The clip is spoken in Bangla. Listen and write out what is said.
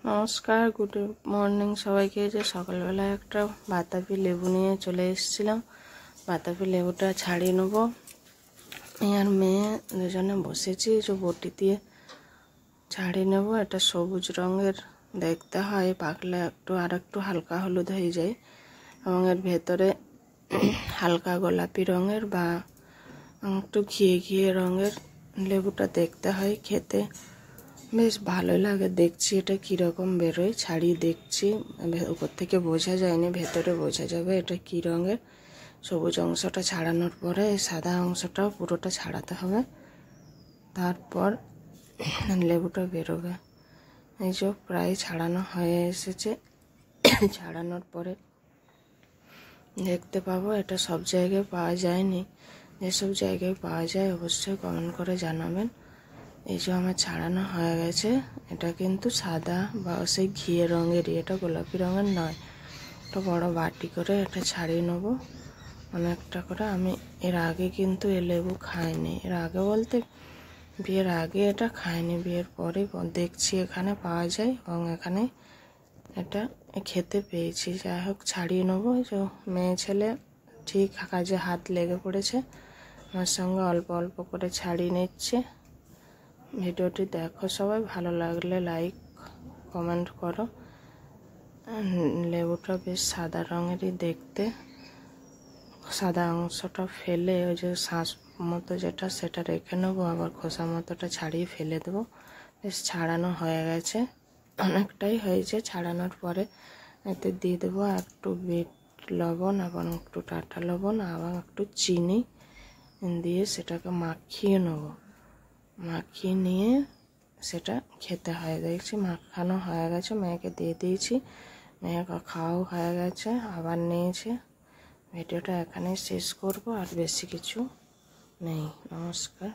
নমস্কার, গুড মর্নিং সবাইকে। যে সকালবেলা একটা বাতাবি লেবু নিয়ে চলে এসেছিলাম। বাতাবি লেবুটা ছাড়িয়ে নেব। আর মেয়ে দুজনে বসেছি, যে বটি দিয়ে ছাড়িয়ে নেব। এটা সবুজ রঙের দেখতে হয়, পাকলে আর একটু হালকা হলুদ হয়ে যায় এবং এর ভেতরে হালকা গোলাপি রঙের বা একটু ঘিয়ে ঘিয়ে রঙের লেবুটা দেখতে হয়। খেতে বেশ ভালোই লাগে। দেখছি এটা কীরকম বেরোয়, ছাড়িয়ে দেখছি। উপর থেকে বোঝা যায়নি, ভেতরে বোঝা যাবে এটা কী রঙের। সবুজ অংশটা ছাড়ানোর পরে সাদা অংশটাও পুরোটা ছাড়াতে হবে, তারপর লেবুটা বেরোবে। এই যে প্রায় ছাড়ানো হয়ে এসেছে। ছাড়ানোর পরে দেখতে পাবো। এটা সব জায়গায় পাওয়া যায়নি, যেসব জায়গায় পাওয়া যায় অবশ্যই কমেন্ট করে জানাবেন। এই যে আমার ছাড়ানো হয়ে গেছে। এটা কিন্তু সাদা বা সেই ঘিয়ে রঙেরই, এটা গোলাপি রঙের নয়। একটা বড় বাটি করে এটা ছাড়িয়ে নেবো অনেকটা করে। আমি এর আগে কিন্তু এ লেবু খাইনি। এর আগে বলতে বিয়ের আগে এটা খাইনি, বিয়ের পরে দেখছি এখানে পাওয়া যায় এবং এখানে এটা খেতে পেয়েছি। যাই হোক, ছাড়িয়ে নেবো। যে মেয়ে ছেলে ঠিক কাজে হাত লেগে পড়েছে, আমার সঙ্গে অল্প অল্প করে ছাড়িয়ে নিচ্ছে। ভিডিওটি দেখো সবাই, ভালো লাগলে লাইক কমেন্ট করো। লেবুটা বেশ সাদা রঙেরই দেখতে। সাদা অংশটা ফেলে ওই যে শাঁস মতো যেটা, সেটা রেখে নেবো। আবার খোসা মতোটা ছাড়িয়ে ফেলে দেবো। বেশ ছাড়ানো হয়ে গেছে, অনেকটাই হয়েছে। ছাড়ানোর পরে এতে দিয়ে দেবো একটু বিট লবণ এবং একটু টাটা লবণ এবং একটু চিনি দিয়ে সেটাকে মাখিয়ে নেবো। মাখিয়ে নিয়ে সেটা খেতে হয়। দেখছি মাখানো হয়ে গেছে, মেয়েকে দিয়ে দিয়েছি। মেয়েকে খাওয়াও হয়ে গেছে, আবার নিয়েছে। ভিডিওটা এখানেই শেষ করব, আর বেশি কিছু নেই। নমস্কার।